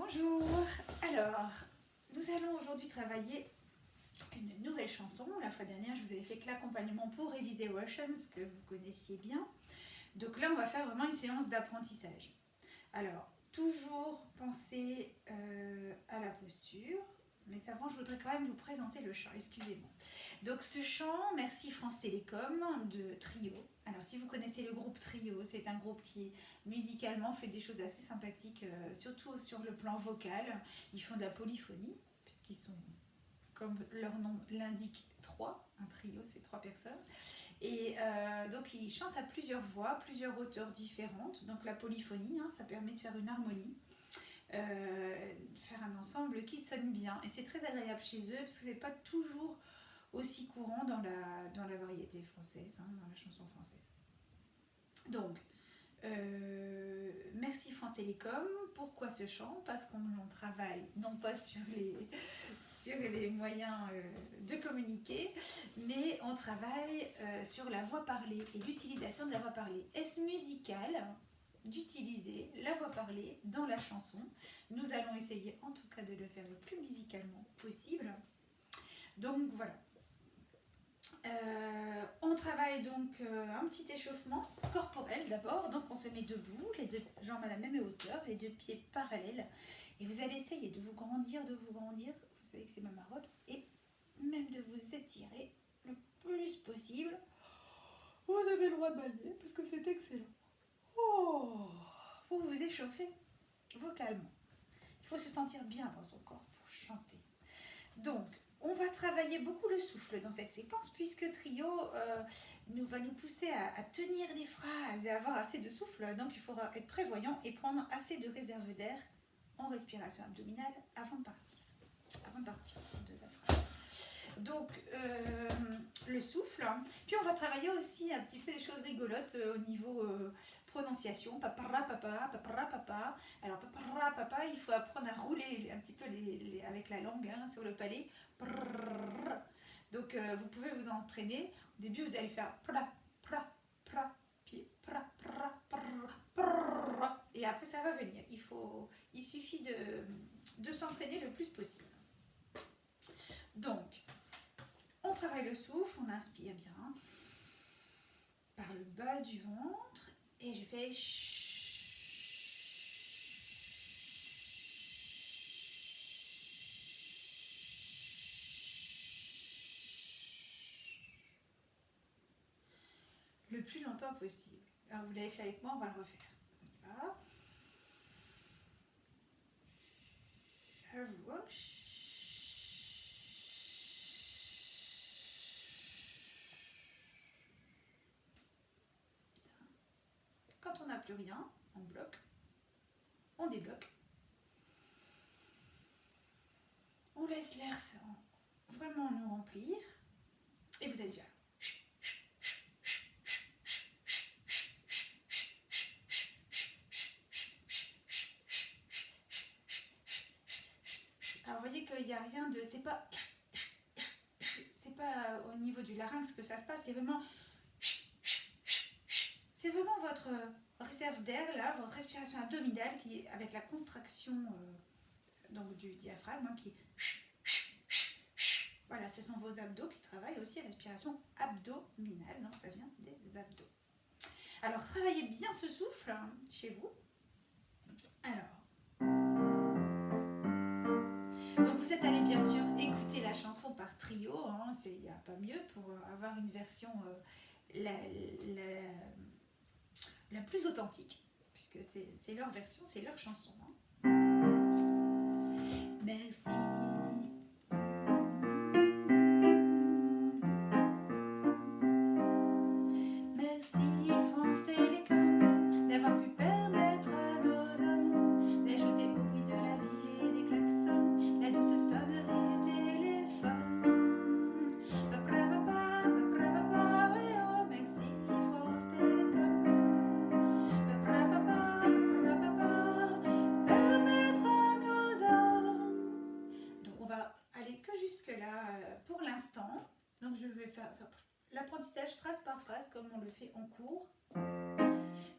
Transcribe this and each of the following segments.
Bonjour. Alors, nous allons aujourd'hui travailler une nouvelle chanson. La fois dernière, je vous avais fait que l'accompagnement pour réviser Russians, que vous connaissiez bien. Donc là, on va faire vraiment une séance d'apprentissage. Alors, toujours penser à la posture. Mais avant, je voudrais quand même vous présenter le chant, excusez-moi. Donc ce chant, merci France Télécom, de Trio. Alors si vous connaissez le groupe Trio, c'est un groupe qui musicalement fait des choses assez sympathiques, surtout sur le plan vocal. Ils font de la polyphonie, puisqu'ils sont, comme leur nom l'indique, trois. Un trio, c'est 3 personnes. Et donc ils chantent à plusieurs voix, plusieurs hauteurs différentes. Donc la polyphonie, ça permet de faire une harmonie. Faire un ensemble qui sonne bien, et c'est très agréable chez eux parce que c'est pas toujours aussi courant dans la variété française, dans la chanson française. Donc merci France Télécom. Pourquoi ce chant? Parce qu'on travaille non pas sur les moyens de communiquer, mais on travaille sur la voix parlée et l'utilisation de la voix parlée. Est-ce musical d'utiliser la voix parlée dans la chanson? Nous allons essayer en tout cas de le faire le plus musicalement possible. Donc voilà. On travaille donc un petit échauffement corporel d'abord. Donc on se met debout, les deux jambes à la même hauteur, les deux pieds parallèles. Et vous allez essayer de vous grandir. Vous savez que c'est ma marotte. Et même de vous étirer le plus possible. Vous avez le droit de bailler parce que c'est excellent. Vous vous échauffez vocalement. Il faut se sentir bien dans son corps pour chanter. Donc, on va travailler beaucoup le souffle dans cette séquence puisque Trio va nous pousser à tenir des phrases et avoir assez de souffle. Donc, il faudra être prévoyant et prendre assez de réserve d'air en respiration abdominale avant de partir de la phrase. Donc, le souffle. Puis on va travailler aussi un petit peu des choses rigolotes au niveau prononciation. Papara, papa, papara, papa. Alors, papara, papa, il faut apprendre à rouler un petit peu avec la langue sur le palais. Prrr. Donc, vous pouvez vous entraîner. Au début, vous allez faire pra, pra, pra, puis pra, pra, pra, pra. Et après, ça va venir. Il suffit de s'entraîner le plus possible. Donc, on travaille le souffle, on inspire bien par le bas du ventre et je fais le plus longtemps possible. Alors vous l'avez fait avec moi, on va le refaire. On y va. J'avoue. Quand on n'a plus rien, on bloque, on débloque. On laisse l'air vraiment nous remplir. Et vous allez faire. Alors vous voyez qu'il n'y a rien de... C'est pas au niveau du larynx que ça se passe, c'est vraiment votre réserve d'air, là, votre respiration abdominale qui est avec la contraction donc du diaphragme qui est... Voilà, ce sont vos abdos qui travaillent aussi, respiration abdominale, donc ça vient des abdos. Alors, travaillez bien ce souffle chez vous. Alors, donc vous êtes allé bien sûr écouter la chanson par Trio, il n'y a pas mieux pour avoir une version la plus authentique, puisque c'est leur version, c'est leur chanson. Merci. Merci France Télécom d'avoir pu permettre à nos hommes d'ajouter au bruit de la ville et des klaxons la douce sonnerie du téléphone. Papra-papa, papra-papa, oui oh, merci France Télécom. Papra-papa, papra-papa, permettre à nos hommes. Donc on va aller que jusque là pour l'instant. Donc je vais faire l'apprentissage phrase par phrase comme on le fait en cours.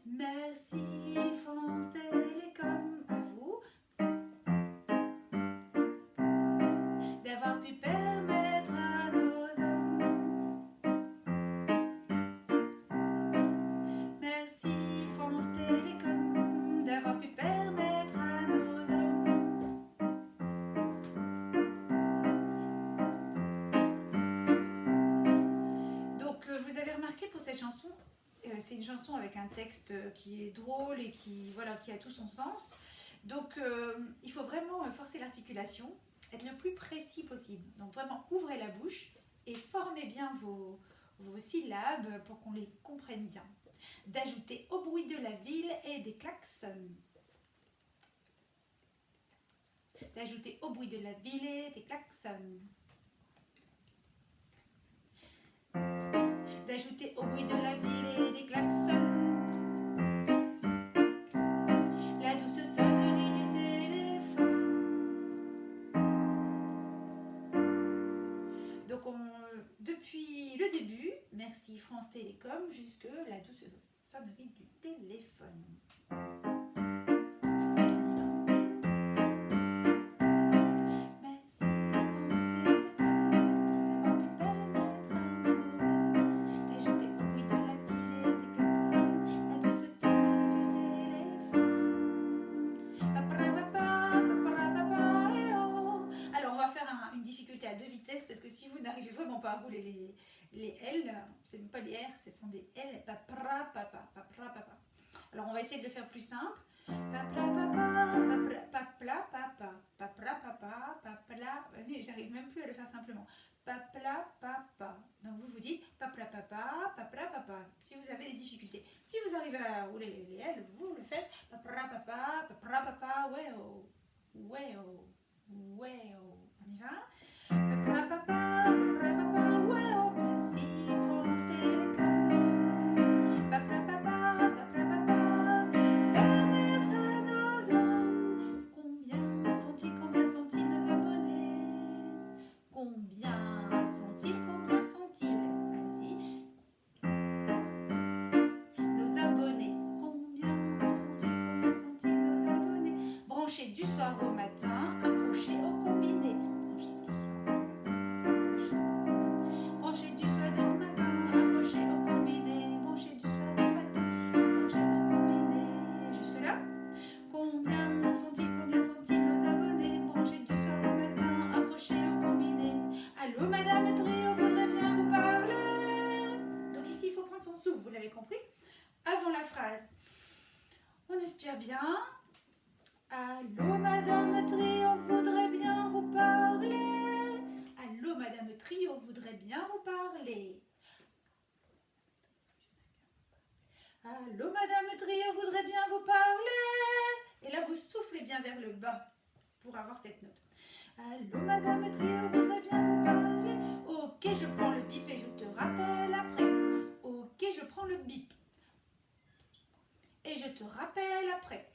Merci France Télécom, à vous. chanson avec un texte qui est drôle et qui, voilà, qui a tout son sens. Donc, il faut vraiment forcer l'articulation, être le plus précis possible. Donc, vraiment, ouvrez la bouche et formez bien vos syllabes pour qu'on les comprenne bien. D'ajouter au bruit de la ville et des klaxons. D'ajouter au bruit de la ville et des klaxons. D'ajouter au bruit de la ville et des klaxons la douce sonnerie du téléphone. Donc depuis le début, merci France Télécom, jusque la douce sonnerie du téléphone. Parce que si vous n'arrivez vraiment pas à rouler les L, c'est même pas les R, ce sont des L, papra, papa, papra, papa. Alors on va essayer de le faire plus simple. Papra, papa, papla, papa, papra, papa, papla. Vas-y, j'arrive même plus à le faire simplement. Papla, papa. Donc vous vous dites papla, papa, papla, papa. Si vous avez des difficultés. Si vous arrivez à rouler les L, vous le faites. Papra, papa, papra, papa, ouais, oh, ouais, oh, ouais, oh. On y va? Papa, ouais, oh, merci France Télécom. Papa, permettre à nos hommes. Combien sont-ils nos abonnés? Combien sont-ils? Allez-y. Nos abonnés. Combien sont-ils nos abonnés? Branchés du soir au matin, accrochés au combiné. Branché du soir au matin, accroché au combiné. Branché du soir au matin, accroché au combiné. Jusque là? Combien sont-ils nos abonnés? Branchés du soir au matin, accrochés au combiné. Allô Madame Trio, voudrait bien vous parler. Donc ici il faut prendre son souffle, vous l'avez compris? Avant la phrase, on inspire bien. Allô Madame Trio, voudrait bien vous parler. Allô Madame Trio, voudrait bien vous parler. Allô Madame Trio, voudrait bien vous parler. Et là vous soufflez bien vers le bas pour avoir cette note. Allô Madame Trio, voudrait bien vous parler. Ok, je prends le bip et je te rappelle après. Ok, je prends le bip et je te rappelle après.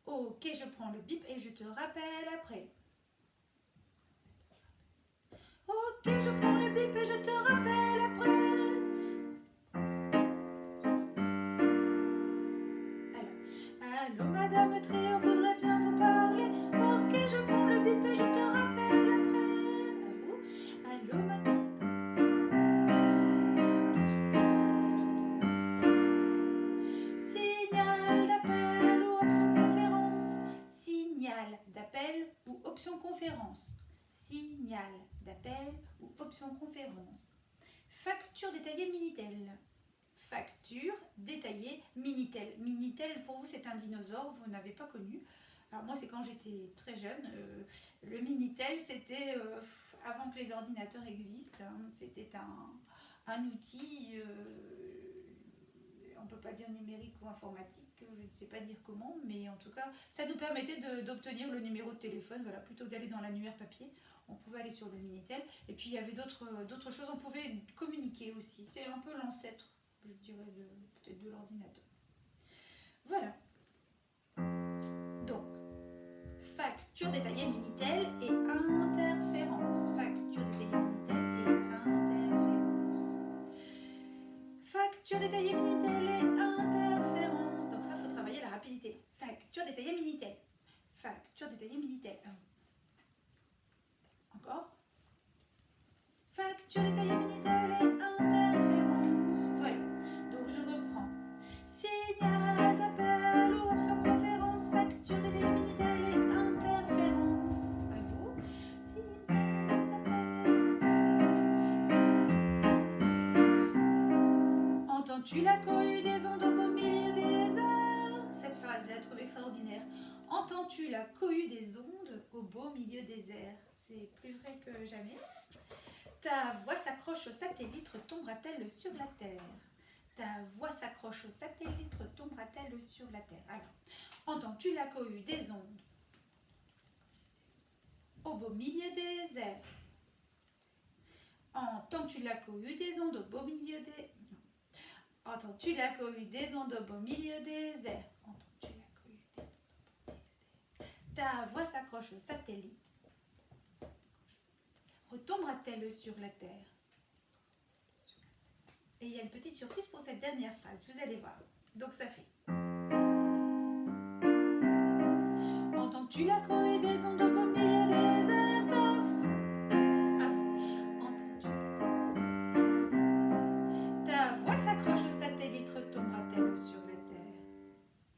Ok, je prends le bip et je te rappelle après. Ok, je prends le bip et je te rappelle après. Alors, allô Madame Trio, voudrait bien vous parler. Ok, je prends le bip et je te rappelle après. À vous. Allô Madame. Signal d'appel ou option conférence. Signal d'appel ou option conférence. Signal d'appel ou option conférence. Facture détaillée Minitel. Facture détaillée Minitel. Minitel, pour vous, c'est un dinosaure, vous n'avez pas connu. Alors moi, c'est quand j'étais très jeune. Le Minitel, c'était avant que les ordinateurs existent. Hein, c'était un outil, on ne peut pas dire numérique ou informatique, je ne sais pas dire comment, mais en tout cas, ça nous permettait d'obtenir le numéro de téléphone. Voilà, plutôt que d'aller dans l'annuaire papier, on pouvait aller sur le Minitel. Et puis, il y avait d'autres choses, on pouvait communiquer aussi. C'est un peu l'ancêtre, je dirais, peut-être de l'ordinateur. Voilà. Donc, facture détaillée Minitel et interférence. Facture détaillée Minitel et interférence. Facture détaillée Minitel et interférence. Donc ça, il faut travailler la rapidité. Facture détaillée Minitel. Facture détaillée Minitel. Encore. Facture détaillée Minitel et interférence. Voilà. Donc je reprends. Signal d'appel ou option conférence. Facture détaillée Minitel et interférence. À la cohue des ondes au beau milieu des airs? Cette phrase, je la trouve extraordinaire. Entends-tu la cohue des ondes au beau milieu des airs? C'est plus vrai que jamais. Ta voix s'accroche au satellite, tombera-t-elle sur la Terre? Ta voix s'accroche au satellite, tombera-t-elle sur la Terre? Alors, entends-tu la cohue des ondes au beau milieu des airs? Entends-tu la cohue des ondes au beau milieu des... Non. Entends-tu la cohue des ondes au beau milieu des airs? Entends-tu la cohue des ondes au beau milieu des airs? Ta voix s'accroche au satellite. Retombera-t-elle sur la Terre? Et il y a une petite surprise pour cette dernière phrase, vous allez voir. Donc ça fait... Entends-tu la cohue des ondes au beau milieu des airs? À vous. Entends-tu ta voix s'accroche au satellite, retombera-t-elle sur la Terre?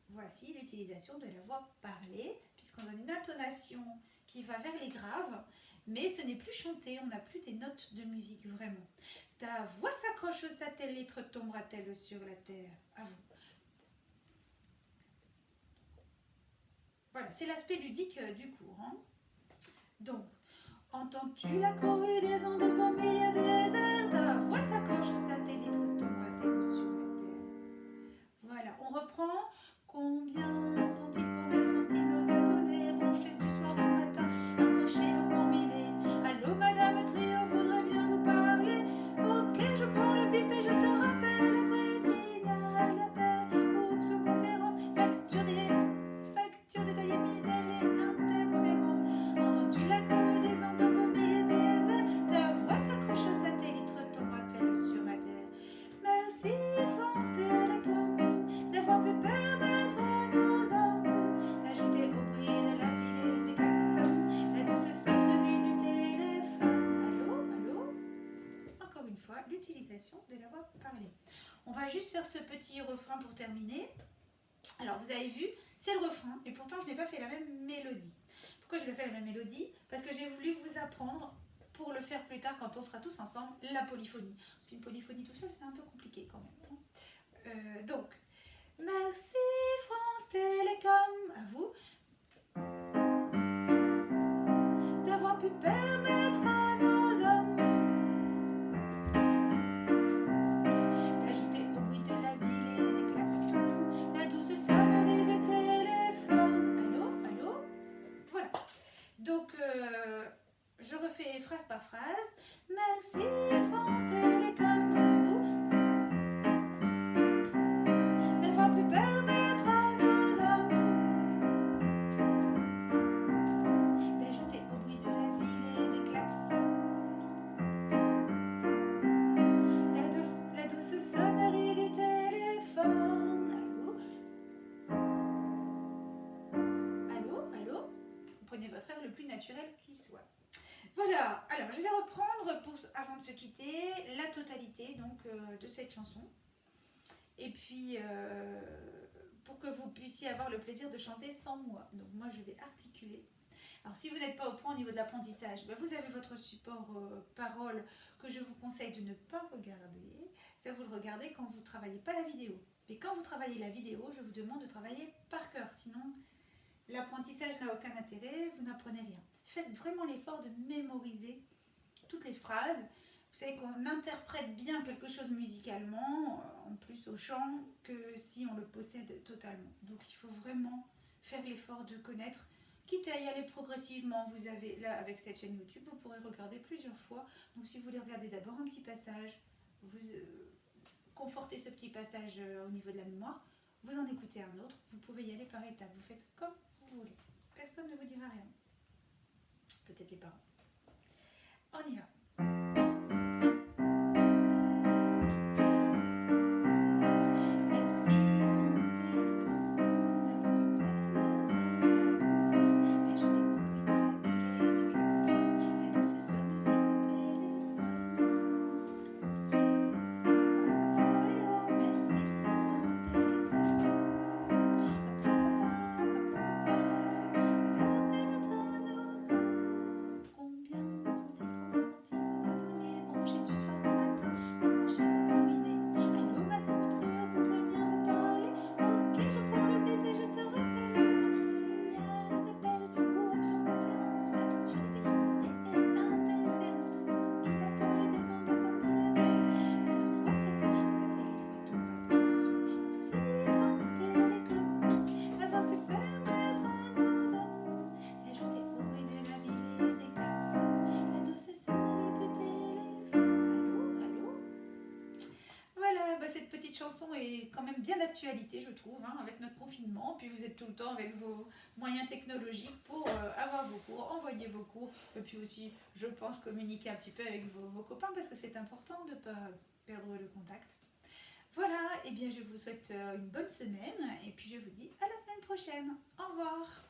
Voici l'utilisation de la voix parlée, puisqu'on a une intonation qui va vers les graves, mais ce n'est plus chanté, on n'a plus des notes de musique vraiment. Ta voix s'accroche au satellite, retombera-t-elle sur la Terre? À vous. Voilà, c'est l'aspect ludique du cours. Hein. Donc, entends-tu la cohue des ondes au beau milieu des airs? Ta voix s'accroche au satellite, retombera-t-elle sur la Terre? Voilà, on reprend. Combien sont-ils nos abonnés branchés du soir au matin, accrochés au combiné? Allô madame Trio, voudrais bien vous parler. Ok, je prends le bip et je te rappelle après signal d'appel. Oups, conférence, facture détaillée, Midel et interférence. Entends-tu la cohue des ondes au beau milieu des airs? Ta voix s'accroche au satellite, retombera-t-elle sur ma terre? Merci France Télécom d'avoir pu permettre à nos hommes d'ajouter au bruit de la ville et des klaxons la douce sonnerie du téléphone. Allô, allô? Encore une fois, l'utilisation de la voix parlée. On va juste faire ce petit refrain pour terminer. Alors, vous avez vu, c'est le refrain, et pourtant je n'ai pas fait la même mélodie. Pourquoi je n'ai pas fait la même mélodie? Parce que j'ai voulu vous apprendre, pour le faire plus tard quand on sera tous ensemble, la polyphonie. Parce qu'une polyphonie tout seul, c'est un peu compliqué quand même. Donc, merci France Télécom, à vous, d'avoir pu permettre à nos hommes d'ajouter au bruit de la ville et des klaxons la douce sonnerie du téléphone. Allô, allô? Voilà. Donc, je refais phrase par phrase. Merci France Télécom, à vous, d'avoir pu permettre à nos hommes d'ajouter au bruit de la ville et des klaxons la douce sonnerie du téléphone. À vous. Allô, allô? Prenez votre air le plus naturel qui soit. Voilà, alors je vais reprendre, avant de se quitter, la totalité donc, de cette chanson. Et puis, pour que vous puissiez avoir le plaisir de chanter sans moi. Donc moi, je vais articuler. Alors si vous n'êtes pas au point au niveau de l'apprentissage, ben, vous avez votre support parole que je vous conseille de ne pas regarder. Ça, vous le regardez quand vous ne travaillez pas la vidéo. Mais quand vous travaillez la vidéo, je vous demande de travailler par cœur. Sinon, l'apprentissage n'a aucun intérêt, vous n'apprenez rien. Faites vraiment l'effort de mémoriser toutes les phrases. Vous savez qu'on interprète bien quelque chose musicalement, en plus au chant, que si on le possède totalement. Donc il faut vraiment faire l'effort de connaître, quitte à y aller progressivement. Vous avez là, avec cette chaîne YouTube, vous pourrez regarder plusieurs fois. Donc si vous voulez regarder d'abord un petit passage, vous confortez ce petit passage au niveau de la mémoire, vous en écoutez un autre, vous pouvez y aller par étapes. Vous faites comme vous voulez. Personne ne vous dira rien. Peut-être les parents. On y va. même bien d'actualité, je trouve, hein, avec notre confinement. Puis vous êtes tout le temps avec vos moyens technologiques pour avoir vos cours, envoyer vos cours, et puis aussi, je pense, communiquer un petit peu avec vos copains, parce que c'est important de ne pas perdre le contact. Voilà, et bien je vous souhaite une bonne semaine, et puis je vous dis à la semaine prochaine. Au revoir.